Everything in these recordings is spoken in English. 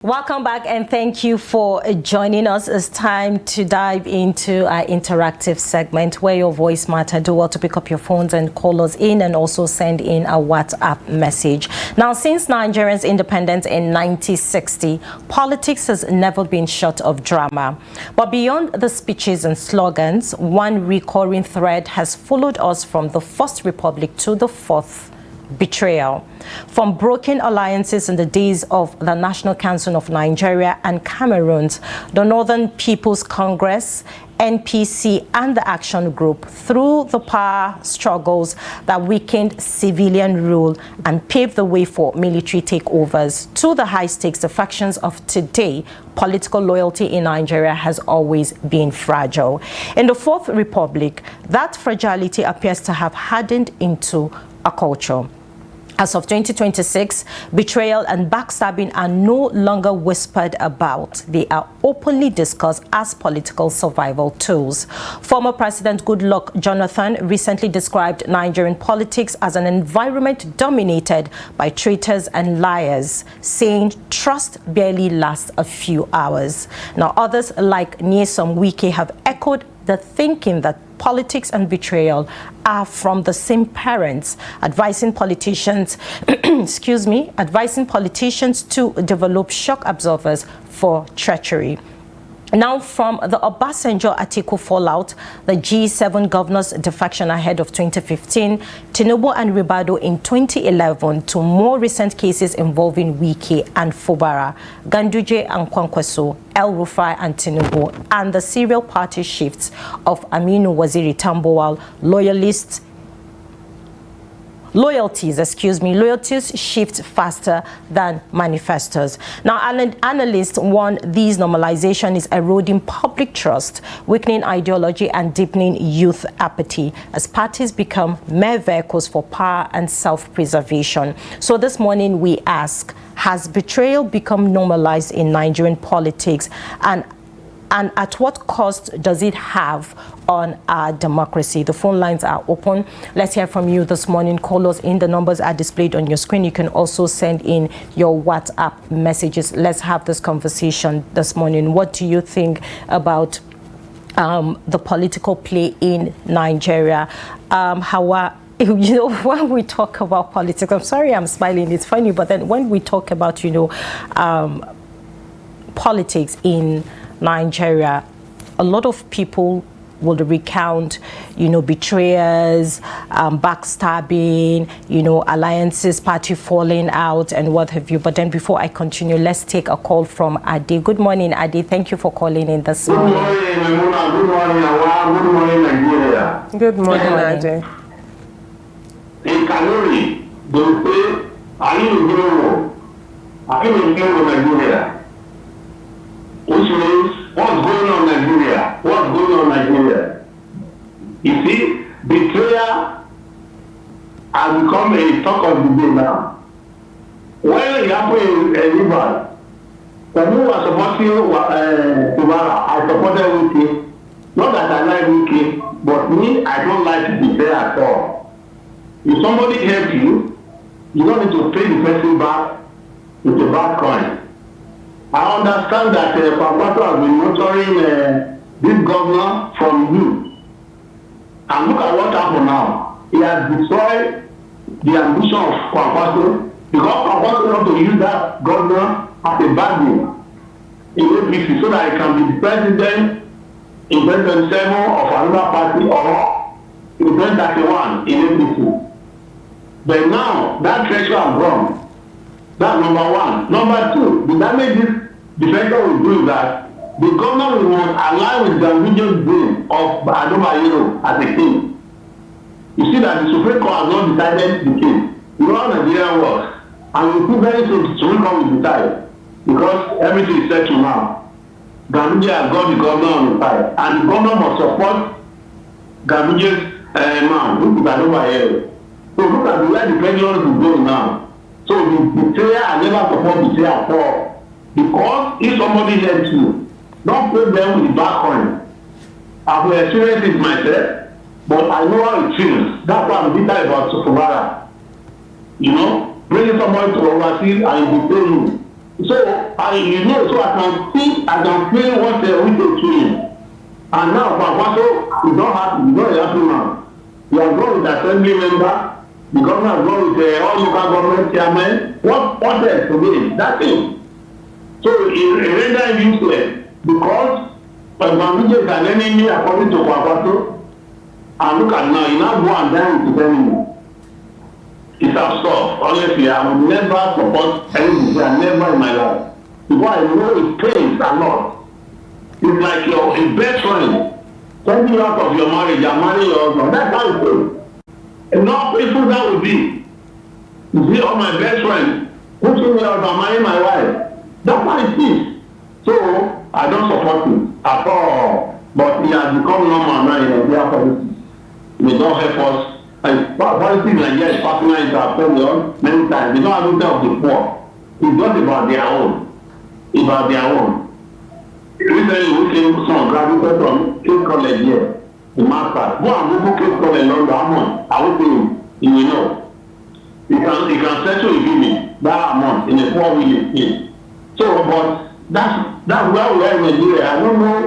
Welcome back and thank you for joining us. It's time to dive into our interactive segment where your voice matters. Do well to pick up your phones and call us in and also send in a WhatsApp message. Now, since Nigeria's independence in 1960, politics has never been short of drama. But beyond the speeches and slogans, one recurring thread has followed us from the First Republic to the Fourth. Betrayal. From broken alliances in the days of the National Council of Nigeria and Cameroon's, the Northern People's Congress, NPC and the Action Group, through the power struggles that weakened civilian rule and paved the way for military takeovers, to the high-stakes factions of today, political loyalty in Nigeria has always been fragile. In the Fourth Republic, that fragility appears to have hardened into a culture. As of 2026, betrayal and backstabbing are no longer whispered about. They are openly discussed as political survival tools. Former President Goodluck Jonathan recently described Nigerian politics as an environment dominated by traitors and liars, saying trust barely lasts a few hours. Now, others like Nyesom Wike have echoed the thinking that politics and betrayal are from the same parents, advising politicians, advising politicians to develop shock absorbers for treachery. Now, from the Obasanjo-Atiku fallout, the G7 governors' defection ahead of 2015, Tinubu and Ribado in 2011, to more recent cases involving Wike and Fubara, Ganduje and Kwankwaso, El Rufai and Tinubu, and the serial party shifts of Aminu Waziri Tambuwal, loyalties shift faster than manifestos. Now, analysts warn this normalization is eroding public trust, weakening ideology and deepening youth apathy as parties become mere vehicles for power and self-preservation. So this morning we ask, has betrayal become normalized in Nigerian politics, and at what cost does it have on our democracy? The phone lines are open. Let's hear from you this morning. Call us in. The numbers are displayed on your screen. You can also send in your WhatsApp messages. Let's have this conversation this morning. What do you think about the political play in Nigeria? Hauwa, you know, when we talk about politics, I'm sorry I'm smiling, it's funny, but then when we talk about, you know, politics in Nigeria, a lot of people will recount, you know, betrayers, backstabbing, you know, alliances, party falling out, and what have you. But then before I continue, let's take a call from Ade. Good morning, Ade. Thank you for calling in this morning. Good morning, Maimuna. Good morning, Hauwa. Good morning, Nigeria. Good morning, Ade. In Kanuri, they say, are you Nigeria? Which means, what's going on Nigeria? What's going on Nigeria? You see, betrayal has become a talk of the day now. When it happened in Rivers, when we were supporting Fubara, I supported Wike. Not that I like Wike, but me, I don't like to betray at all. If somebody helps you, you don't need to pay the person back with a bad coin. I understand that Kwankwaso has been monitoring this governor from you. And look at what happened now. He has destroyed the ambition of Kwankwaso because Kwankwaso wants to use that governor as a bargain in APC so that he can be the president in 2027 of another party or in 2031 in APC. But now that treasure has gone. That's number one. Number two, the damage this defender will do is that the government will align with the religious dream of Adamu as a king. You see that the Supreme Court has not decided the case. You know how Nigeria works. And we feel very soon the Supreme Court will decide because everything is settled now. Ganduje has got the governor on the side. And the governor must support Ganduje's man, which is Adamu. So look at where the president is going now. So the betrayer, I never support betrayal at all. Because if somebody helps you, don't pay them with back coin. I've experienced it myself, but I know how it feels. That's why I'm bitter about Fubara. You know, bringing somebody to overseas and betray you. So so I can feel what we do to him. And now, Papaso, you don't have now. You are going with assembly member, the governor is going with all local government chairman. What else today? That's it. So it render him useless because Bamija is an enemy according to Papaso. And look at now, you now go and die with the enemy. It's absurd. Honestly, I would never support anything. Never in my life. Because I know it pains a lot. It's like your best friend sending you out of your marriage and marry your husband. That's how it feels. And how painful that would be. You see, all my best friends pushing me out and marrying my wife. That's how it is. So I don't support it at all. But it has become normal now in Nigeria politics. They don't help us. And politics in Nigeria is partner into our opinion many times. They don't have anything of the poor. It's just about their own. It's about their own. Recently, we came some graduated from Cape College here, the master. Go and go to Cape College in London. How much? I will pay you. You will know. You can settle a billion that amount in a 4 million pay. So, but that's where we are in Nigeria. I don't know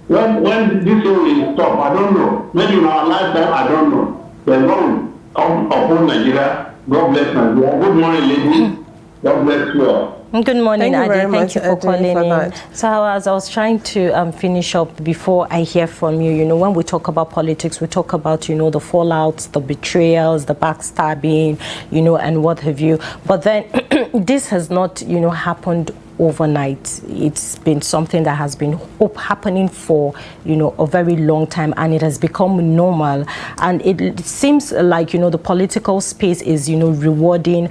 when this thing will stop. I don't know. Maybe in our lifetime, I don't know. We're going upon Nigeria. God bless Nigeria. Good morning, ladies. God bless you all. Good morning, Adi. Thank you for calling in. So as I was trying to finish up before I hear from you, when we talk about politics, we talk about, the fallouts, the betrayals, the backstabbing, and what have you. But then this has not, happened overnight. It's been something that has been happening for, a very long time, and it has become normal. And it seems like, the political space is, rewarding,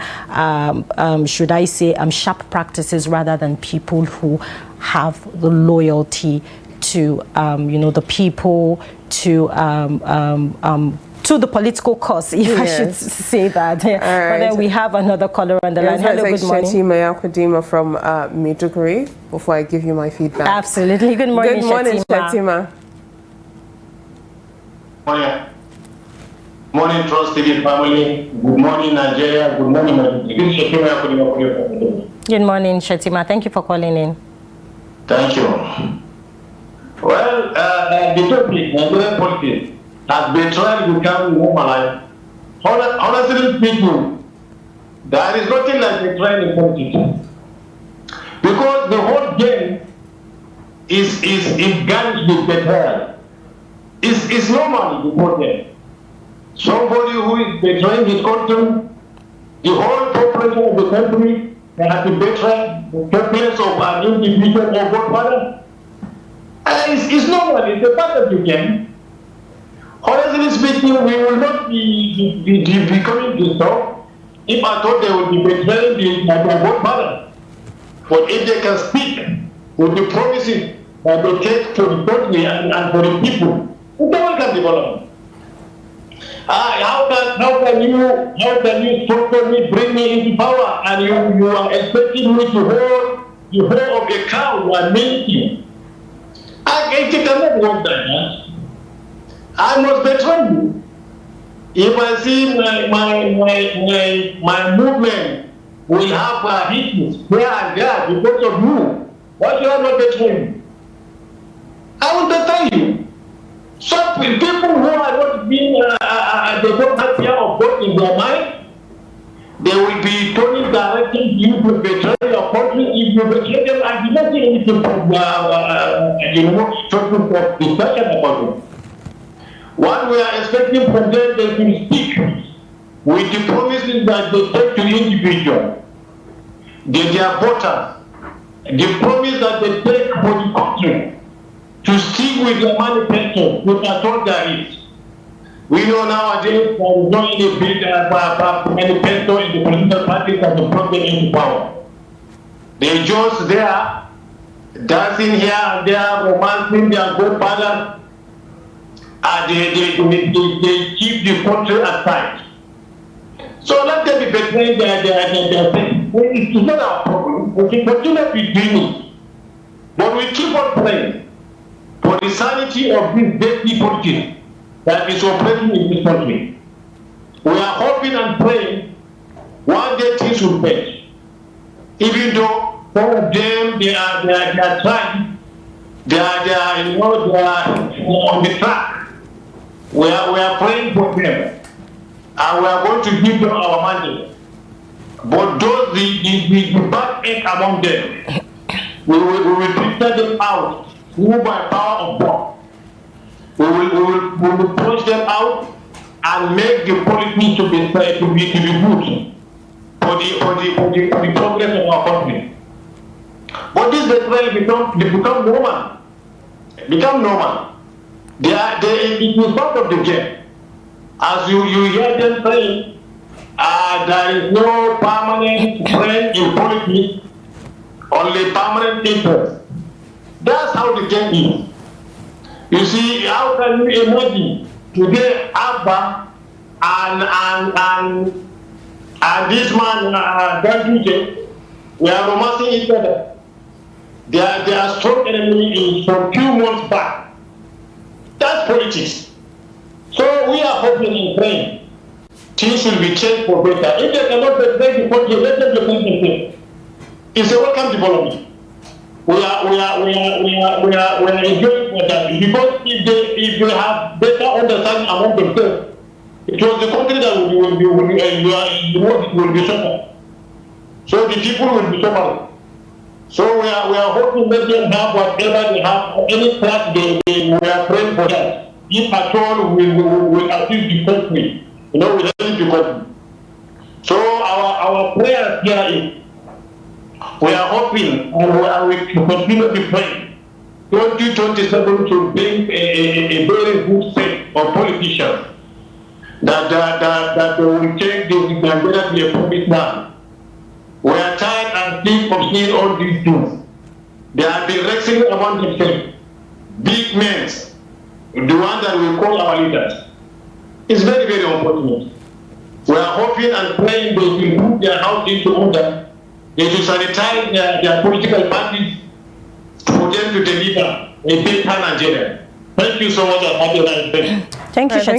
should I say, sharp practices rather than people who have the loyalty to, the people, to the political cause, if I should say that. Right. But then we have another caller on the line. Hello, good morning. Shetima from Maiduguri, before I give you my feedback. Absolutely. Good morning, Good morning, Shetima. Morning. Morning, Trust TV family. Good morning, Nigeria. Good morning, Good morning, Shetima. Thank you for calling in. Thank you. Well, the topic, Nigerian politics, has betrayal become normalized. Honestly speaking, there is nothing like betrayal in politics. Because the whole game is garnished with betrayal. It's normally reported. Somebody who is betraying his country, the whole population of the country, they have to betray the populace of an individual or godfather. It's normal, it's a part of the game. Honestly speaking, we will not be becoming disturbed if I thought they would be betraying their godfather. But if they can speak with the promises that they take for the country and for the people, no one can develop. How can you structure me, bring me into power, and you are expecting me to hold the whole of a cow you are milking? I cannot work like that. I must betray you. If I see my movement will have hits here and there because of you, why should I not betray you? I will betray you. Some people who are not being, they don't have fear of God in their mind, they will be turning directly you to betray your country. If you betray them, I did not see anything from, talking for discussion about them. What we are expecting from them, they will speak with the promises that they take to the individual, their voters, the promise that they take for the country, to stick with their manifesto, which are told there is. We know nowadays there is not any big manifesto in the political parties that will bring them into power. They're just there, dancing here and there, romancing their godfather, and they keep the country aside. So let them be betraying their thing. It's not our problem. We can continue to be doing it. But we keep on praying for the sanity of this dirty politics that is operating in this country. We are hoping and praying one day things will change. Even though Some of them, they are trying. They are, you know, they are on the track. We are praying for them, and we are going to give them our mandate. But those the bad egg among them, we will filter them out through by power of God. We will push them out and make the politics to be good for the progress of our country. But this betrayal become normal. Become normal. It is part of the game. As you hear them saying, there is no permanent friend in politics, only permanent interest. That's how the game is. You see, how can you imagine today Abba and this man Bagudu, we are romancing each other. They are strong enemy from few months back. That's politics. So we are hoping and praying things will be changed for better. If they cannot betray the country, let them betray themselves. It's a welcome development. We are enjoying for that, because if they have better understanding among themselves, it was the country that will be suffered. So the people will be suffered. So we are hoping that they have whatever they have, any class we are praying for that. If at all we will achieve the country, you know, we help the country. So our prayer here is, we are hoping and we continue to pray 2027 to bring a very good set of politicians that will take the Nigeria to a promised land. We are tired and sick of seeing all these things. They have been wrestling among themselves. Big men, the one that we call our leaders. It's very, very unfortunate. We are hoping and praying they will put their house into order. They should sanitize their political parties for them to deliver a better Nigeria. Thank you so much. Thank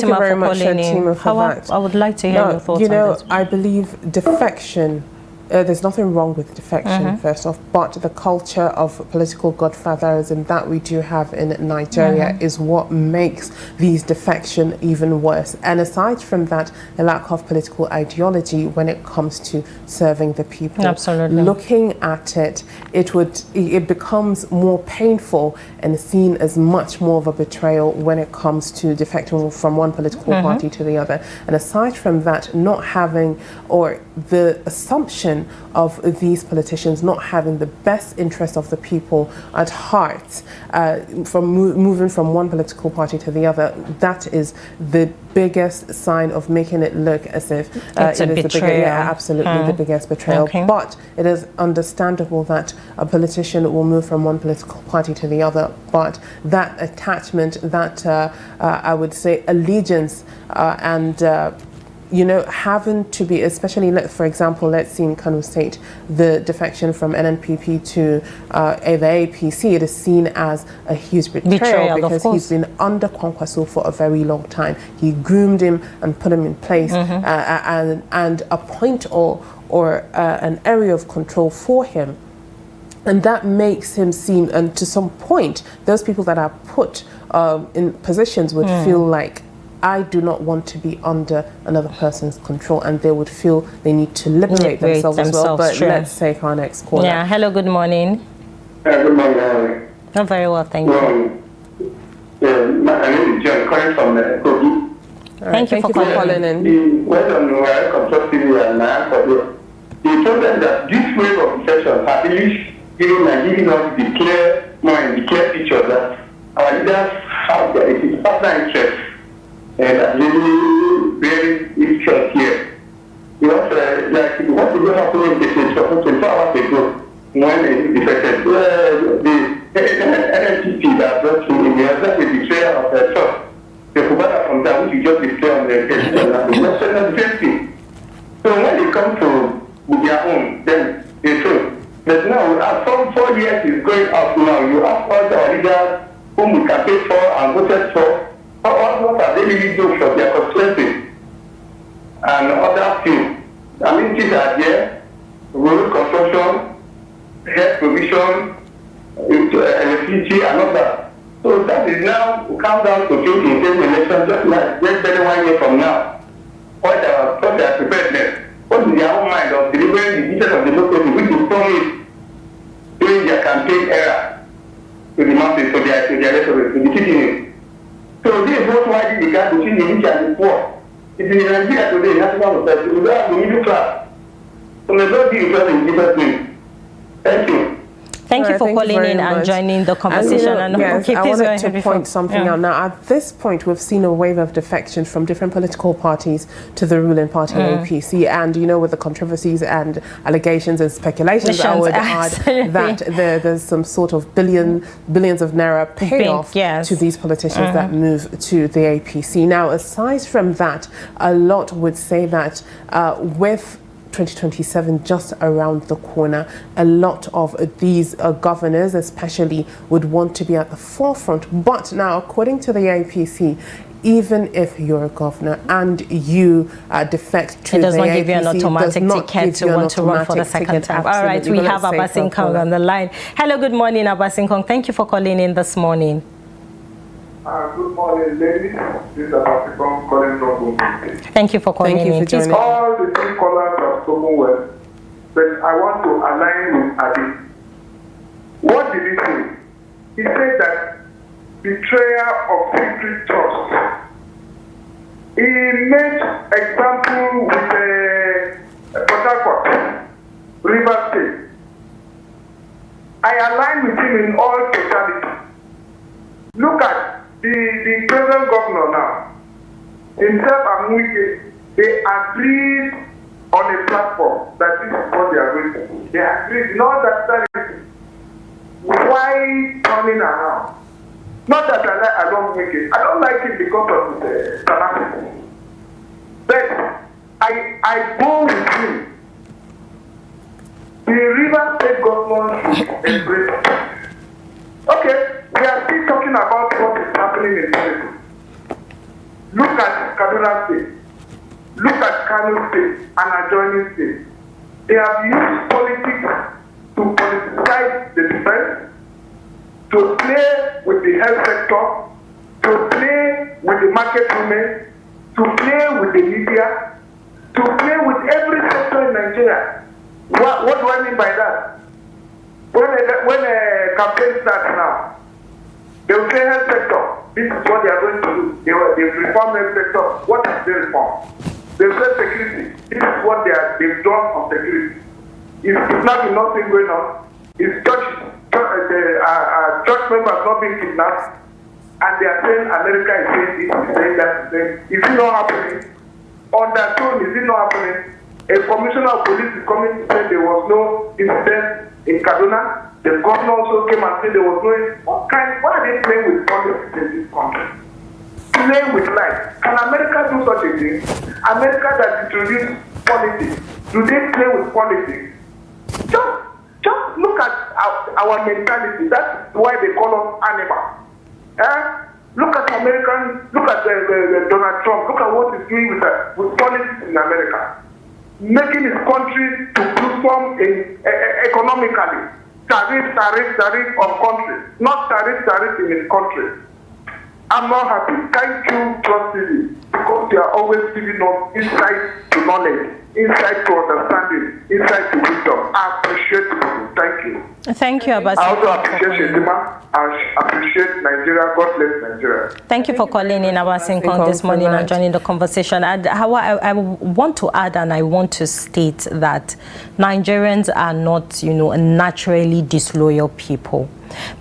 you very much, Shatima, for Hauwa, that. I would like to hear your thoughts you know, on this. I believe defection, there's nothing wrong with defection, first off, but the culture of political godfatherism that we do have in Nigeria is what makes these defection even worse. And aside from that, the lack of political ideology when it comes to serving the people. Absolutely. Looking at it, it becomes more painful and seen as much more of a betrayal when it comes to defecting from one political party to the other. And aside from that, not having, or the assumption of these politicians not having the best interest of the people at heart, from moving from one political party to the other, that is the biggest sign of making it look as if it's it a is betrayal. absolutely the biggest betrayal. Okay. But it is understandable that a politician will move from one political party to the other, but that attachment, that I would say allegiance and you know, having to be, especially, for example, let's see in Kano State, the defection from NNPP to the APC, it is seen as a huge betrayal because he's been under Kwankwaso for a very long time. He groomed him and put him in place and a point or an area of control for him. And that makes him seem, and to some point, those people that are put in positions would feel like, I do not want to be under another person's control, and they would feel they need to liberate themselves as well. But let's take our next caller. Yeah, hello, good morning. Good morning. I'm very well, thank you. My name is John, calling from Kogi. Thank you for calling in. The problem that this wave of infection has really given us the clear picture that our leaders have a partner interest. And really very interest here. Because like what is going to happen in the 24 hours ago when it affected the NNPP that brought to India, that's a betrayal of their trust. The Kubana from that which you just betray on their case, the same thing. So when they come to their own, then they throw. But now, as from 4 years is going up now, you ask all our leaders whom we campaigned for and voted for, what are they really doing for their constituency and other things? Amenities are there, road construction, health provision, electricity, and all that. So that is now come down to think in same election, just like just 1 year from now. What they are preparedness? What is their own mind of delivering the vision of democracy, which is promised during their campaign era to the masses, to their electorate, to the citizens. So this is what widely regard between the rich and the poor. It is in Nigeria today, national society, we don't have the middle class. So may God be with us in Jesus' name. Thank you. Thank you for calling in and joining the conversation. And, yes, I wanted to point something out. Now, at this point, we've seen a wave of defection from different political parties to the ruling party, APC. And, you know, with the controversies and allegations and speculations, I would add that there's some sort of billions of naira payoff to these politicians that move to the APC. Now, aside from that, a lot would say that with 2027 just around the corner, a lot of these governors especially would want to be at the forefront. But now, according to the APC, even if you're a governor and you defect to the APC, it does not give you an automatic ticket to want to run for the second time. All right, we have Abasinkong on the line. Hello, good morning, Abasinkong. Thank you for calling in this morning. Good morning, ladies. This is Abasinkong calling from Bumbi. Thank you for calling in. Please, all the three callers have spoken well, but I want to align with Adi. What did he say? He said that betrayal of secret trust. He made example with Port Harcourt, River State. I align with him in all totality. Look at the present governor now. Himself and Wike, they agreed on a platform that this is what they are going to do. They agreed, not that why turning around? Not that I don't make it. I don't like it because of the tenacity. But I go with him. The River State government should embrace it. Okay, we are still talking about what is happening in Nigeria. Look at Kaduna State. Look at Kano State and adjoining states. They have used politics to politicize the defense, to play with the health sector, to play with the market women, to play with the media, to play with every sector in Nigeria. What do I mean by that? When a campaign starts now, they will say health sector, this is what they are going to do. They've reformed health sector. What has they reformed? They say security. This is what they've done on security. It's not nothing going on. It's church members not being kidnapped, and they are saying America is saying this, is saying that, is it not happening? On that tone, is it not happening? A commissioner of police is coming to say there was no incident in Kaduna. The governor also came and said there was no. Why are they playing with politics in this country? Playing with life. Can America do such a thing? America that introduced politics, do they play with politics? Just look at our mentality. That's why they call us animals. Look at look at Donald Trump. Look at what he's doing with politics in America. Making his country to blossom economically. Tariff on country. Not tariff in his country. I'm not happy. Thank you, Trust TV, because you are always giving us insight to knowledge, insight to understanding, insight to wisdom. I appreciate it. Thank you. Thank you, Abbas. I also appreciate Shedima. I appreciate Nigeria. God bless Nigeria. Thank you for calling in, Abasinkong, this morning and joining the conversation. And Hauwa, I want to add and I want to state that Nigerians are not, naturally disloyal people.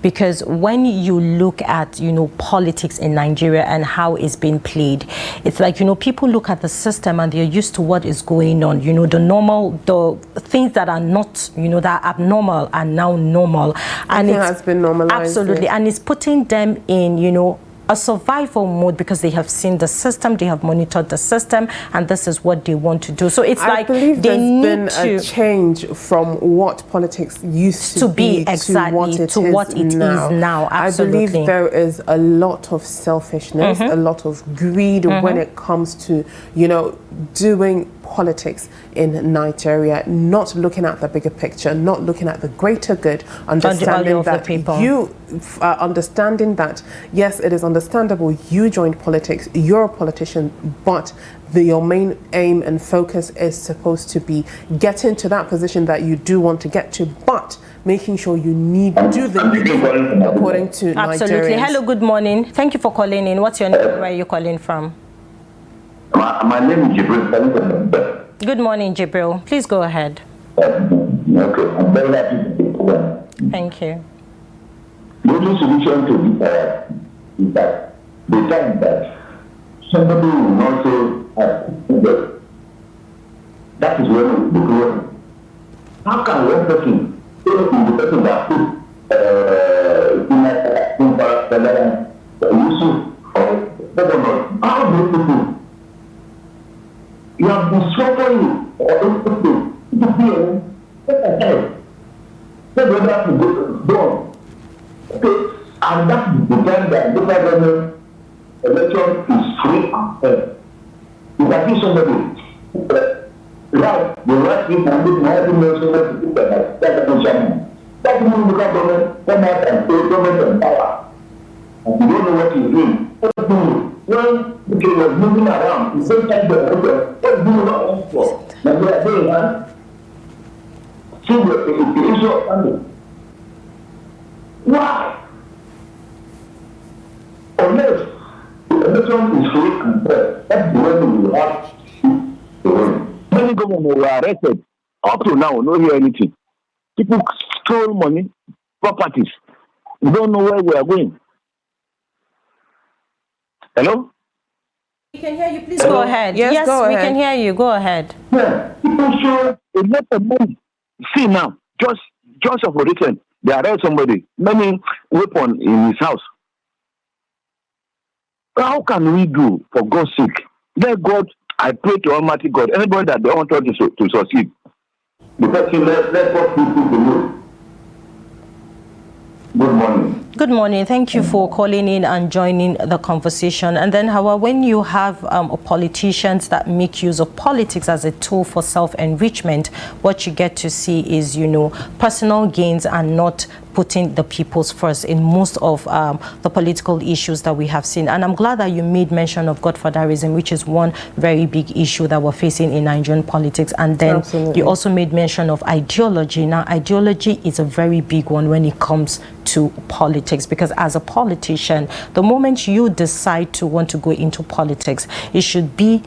Because when you look at, politics in Nigeria and how it's being played, it's like, people look at the system and they're used to what is going on. The things that are not, that are abnormal are now normal. And it has been normalized. Absolutely. And it's putting them in, a survival mode because they have seen the system, they have monitored the system, and this is what they want to do. So it's like they need to... a change from what politics used to be exactly to what it is now. Absolutely. I believe there is a lot of selfishness, a lot of greed when it comes to, doing politics in Nigeria, not looking at the bigger picture, not looking at the greater good, understanding that yes, it is understandable you joined politics, you're a politician, but your main aim and focus is supposed to be getting to that position that you do want to get to, but making sure you do the needful according to Absolutely. Nigerians. Hello, good morning. Thank you for calling in. What's your name? Where are you calling from? My name is Jibril. Good morning, Jibril. Please go ahead. Okay, I'm very happy to be here. Thank you. The only solution to this is that the time that somebody will not say, that is when the growth. How can one person, the person that put how do people? You have been suffering or anything. So whether to go on. Okay, and that is the time that local government election is free and fair. You can see somebody right, the right people and this mighty nation to put that that's a shaman. That means local government come out and say government and power. And you don't know what he's doing. When he was moving around, the same time what do you not for? Now they are saying that see the issue of funding. Why? Unless the election is free and fair, that's the way we will have the way. Many governors were arrested. Up to now, no hear anything. People stole money, properties. We don't know where we are going. Hello? We can hear you. Please go ahead. Yes, go we ahead. can hear you. Go ahead. Yeah, people show a lot of money. See now, just of recent, they arrest somebody, many weapons in his house. How can we do, for God's sake? Let God, I pray to Almighty God, anybody that don't want us to succeed, because let God people to know. Good morning. Good morning. Thank you for calling in and joining the conversation. And then, Hauwa, when you have politicians that make use of politics as a tool for self-enrichment, what you get to see is, personal gains and not putting the people's first in most of the political issues that we have seen. And I'm glad that you made mention of godfatherism, which is one very big issue that we're facing in Nigerian politics. And then Absolutely. You also made mention of ideology. Now, ideology is a very big one when it comes to politics, because as a politician, the moment you decide to want to go into politics, it should be,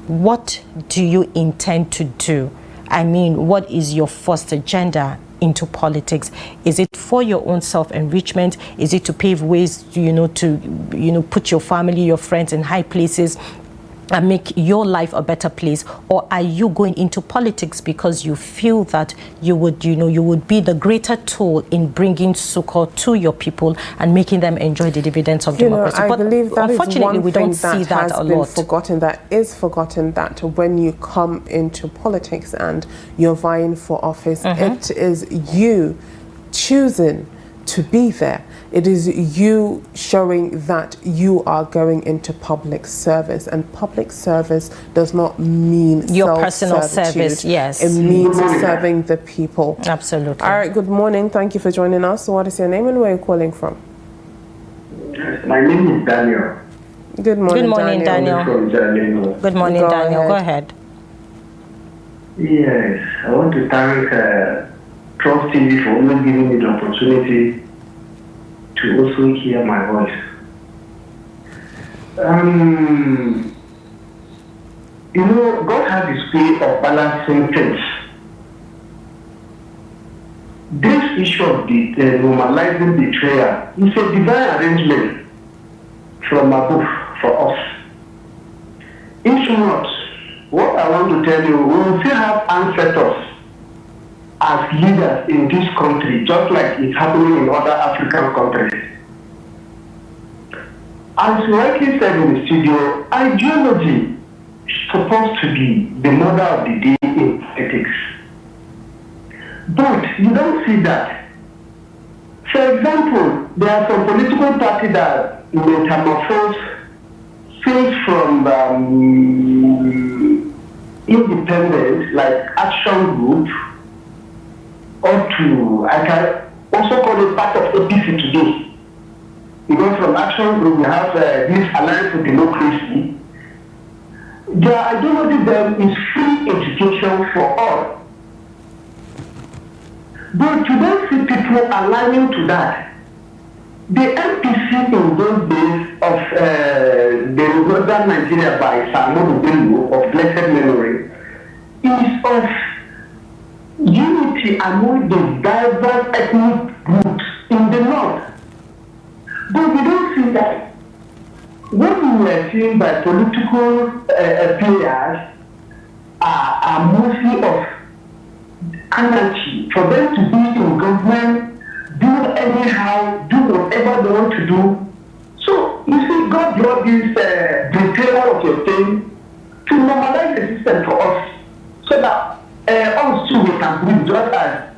what do you intend to do? I mean, what is your first agenda into politics? Is it for your own self-enrichment? Is it to pave ways, to put your family, your friends in high places and make your life a better place? Or are you going into politics because you feel that you would be the greater tool in bringing succor to your people and making them enjoy the dividends of democracy? I But believe that unfortunately, is we don't one see thing that that has a been lot. forgotten, that when you come into politics and you're vying for office, it is you choosing to be there. It is you showing that you are going into public service, and public service does not mean Your personal self-servitude. service, yes. It means serving the people. Absolutely. All right, good morning. Thank you for joining us. What is your name and where are you calling from? My name is Daniel. Good morning, Good morning, Daniel. From Jalingo. Good morning, Go Daniel. ahead. Go ahead. Yes, I want to thank Trust TV for always giving me the opportunity to also hear my voice. God has His way of balancing things. This issue of the normalizing betrayal is a divine arrangement from above for us. In short, what I want to tell you, we will still have ancestors as leaders in this country, just like it's happening in other African countries. As you rightly said in the studio, ideology is supposed to be the mother of the day in politics. But you don't see that. For example, there are some political parties that metamorphose things from independent, like action group, or to, I can also call it part of APC today. Because from action group, we have this Alliance for Democracy. Their ideology then is free education for all. But you don't see people aligning to that. The MPC in those days of the Northern Nigeria by Samuel Bello of blessed memory is of unity among the diverse ethnic groups in the north. But we don't see that. What we are seeing by political players are mostly of anarchy, for them to be in government, do anyhow, do whatever they want to do. So, you see, God brought this betrayal of your thing to normalize the system for us, so that us too we can breathe, just as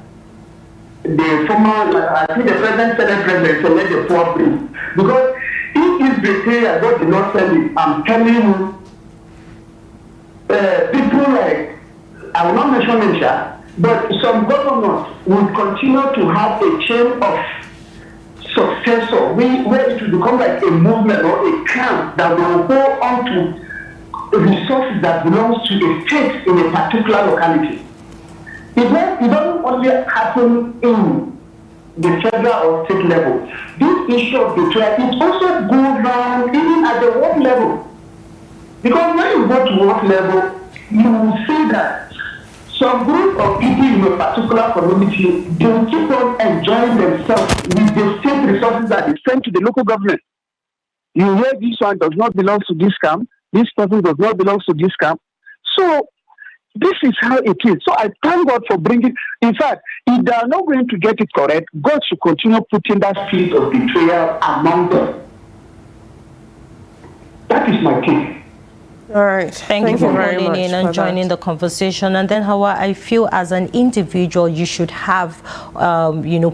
the former, I think the president said the president, so let the poor breathe. Because if this betrayal, God did not send it, I'm telling you, people like, I will not mention names, but some governors will continue to have a chain of successor where it will become like a movement or a camp that will go on to resources that belongs to a state in a particular locality. It doesn't only happen in the federal or state level. This issue of betrayal, it also goes down even at the world level. Because when you go to world level, you will see that some group of people in a particular community, they will keep on enjoying themselves with the state resources that they send to the local government. You hear this one does not belong to this camp, this person does not belong to this camp. So this is how it is. So I thank God for bringing, in fact, if they are not going to get it correct, God should continue putting that spirit of betrayal among them. That is my take. All right. Thank you for calling in and joining the conversation. And then, Hauwa, I feel as an individual, you should have,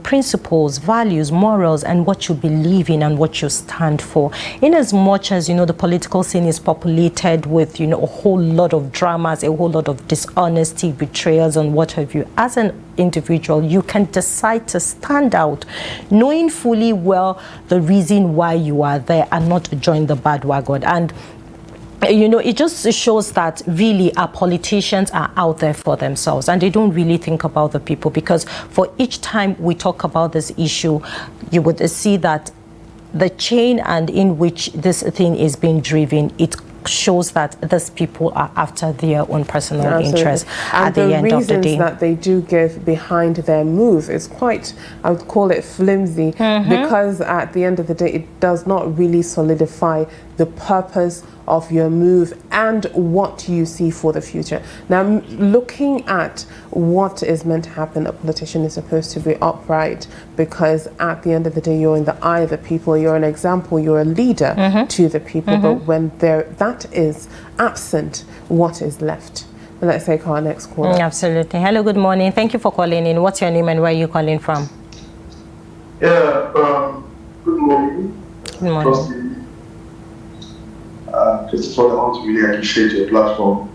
principles, values, morals, and what you believe in and what you stand for. In as much as, the political scene is populated with, a whole lot of dramas, a whole lot of dishonesty, betrayals, and what have you, as an individual, you can decide to stand out, knowing fully well the reason why you are there and not join the bandwagon. And it just shows that really our politicians are out there for themselves and they don't really think about the people, because for each time we talk about this issue, you would see that the chain and in which this thing is being driven, it shows that these people are after their own personal interest at the end of the day. And the reasons that they do give behind their move is quite, I would call it flimsy, because at the end of the day, it does not really solidify the purpose of your move and what you see for the future. Now, looking at what is meant to happen, a politician is supposed to be upright, because at the end of the day, you're in the eye of the people, you're an example, you're a leader to the people, but when that is absent, what is left? Let's take our next caller. Absolutely. Hello, good morning. Thank you for calling in. What's your name and where are you calling from? Yeah, good morning. Good morning. First of all, I want to really appreciate your platform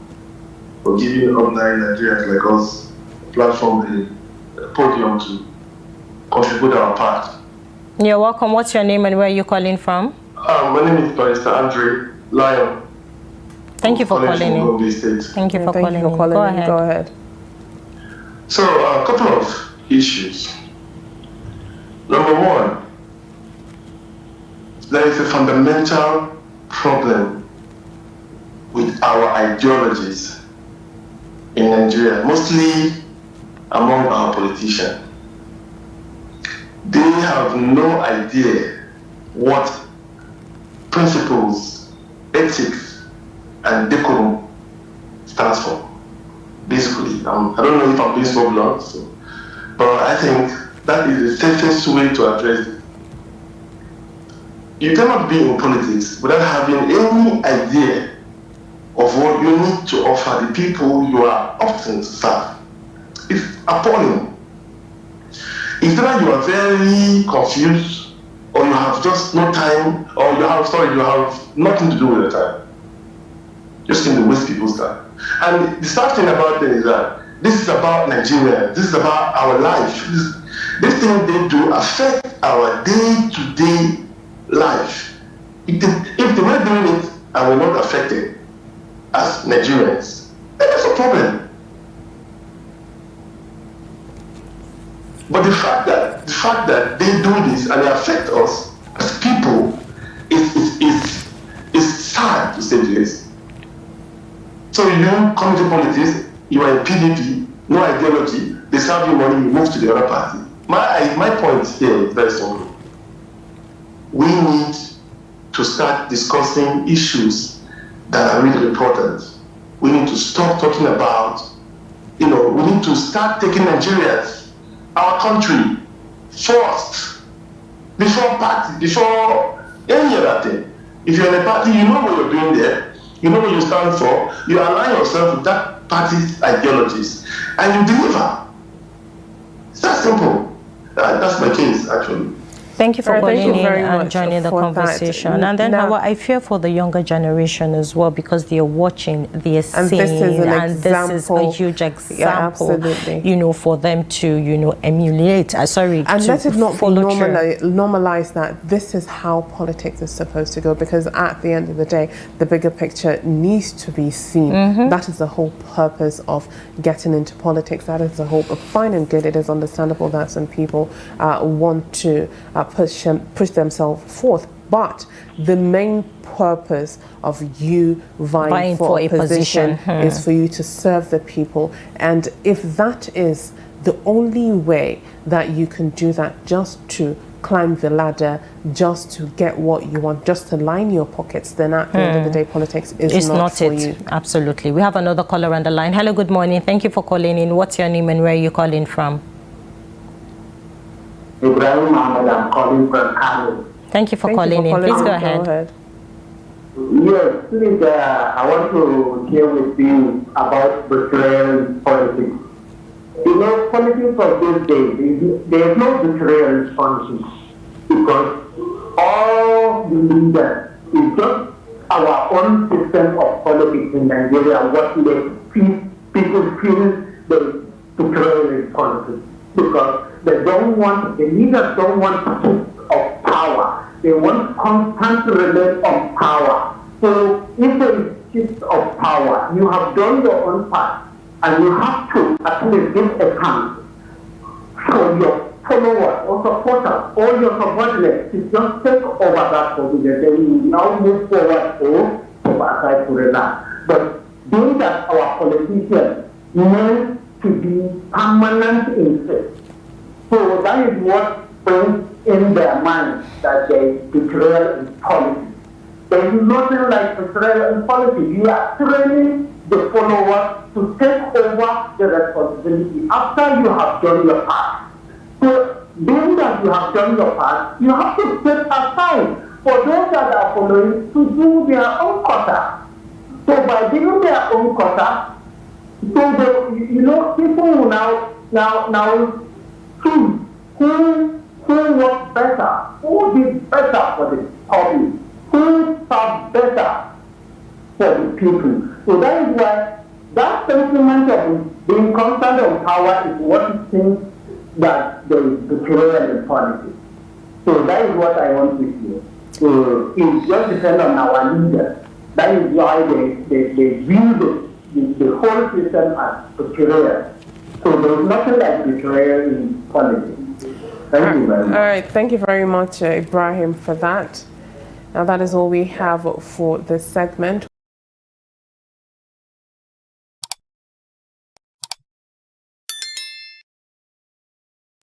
for giving ordinary Nigerians like us a platform, a podium to contribute our part. You're welcome. What's your name and where are you calling from? My name is Barrister Andre Lion. Thank you for calling in. Thank you for calling in. Go ahead. So, a couple of issues. Number one, there is a fundamental problem with our ideologies in Nigeria, mostly among our politicians. They have no idea what principles, ethics, and decorum stands for. Basically, I don't know if I'm being so blunt, but I think that is the safest way to address it. You cannot be in politics without having any idea of what you need to offer the people you are opting to serve. It's appalling. It's either you are very confused, or you have just no time, or you have nothing to do with your time. Just seem to waste people's time. And the sad thing about it is that this is about Nigeria. This is about our life. This thing they do affect our day-to-day life. If they were doing it and we're not affected as Nigerians, then there's a problem. But the fact that they do this and they affect us as people is sad, to say the least. So you come to politics, you are in PDP, no ideology, they serve you money, you move to the other party. My point here is very simple. We need to start discussing issues that are really important. We need to stop talking about, we need to start taking Nigerians, our country, first, before party, before any other thing. If you're in a party, you know what you're doing there, you know what you stand for, you align yourself with that party's ideologies, and you deliver. It's that simple. That's my case, actually. Thank you for calling in and joining the for conversation. that. And then, Now, Hauwa, I fear for the younger generation as well, because they are watching, they are seeing, this is an this is a huge example, for them to, emulate. And let it not be normalized that this is how politics is supposed to go, because at the end of the day, the bigger picture needs to be seen. That is the whole purpose of getting into politics. That is the whole fine and good. It is understandable that some people want to push themselves forth, but the main purpose of you vying for a position is for you to serve the people. And if that is the only way that you can do that, just to climb the ladder, just to get what you want, just to line your pockets, then at the end of the day, politics is not for you. Absolutely. We have another caller on the line. Hello, good morning. Thank you for calling in. What's your name and where are you calling from? Ibrahim Ahmed, I'm calling from Kano. Thank you for calling in. Please go ahead. Yes, please, I want to hear with you about betrayal politics. Politics of these days, there is no betrayal in politics, because all the leaders is just our own system of politics in Nigeria, what people feel the betrayal in politics, because the leaders don't want shift of power. They want constant relay on power. So if there is shift of power, you have done your own part, and you have to at least give account for your followers or supporters or your subordinates to just take over that position. Then you now move forward or step aside to relax. But being that our politicians meant to be permanent in faith. So that is what brings in their mind that there is betrayal in politics. There is nothing like betrayal in politics. You are training the followers to take over the responsibility after you have done your part. So, being that you have done your part, you have to step aside for those that are following to do their own quota. So, by doing their own quota, people will now choose who works better, who did better for the public, who served better for the people. So that is why that sentiment of being constant on power is what it seems that there is betrayal in politics. So that is what I want to hear. So it just depends on our leaders. That is why they view the whole system as betrayal. So there is nothing like betrayal in politics. Thank you very much. All right, thank you very much, Ibrahim, for that. Now that is all we have for this segment.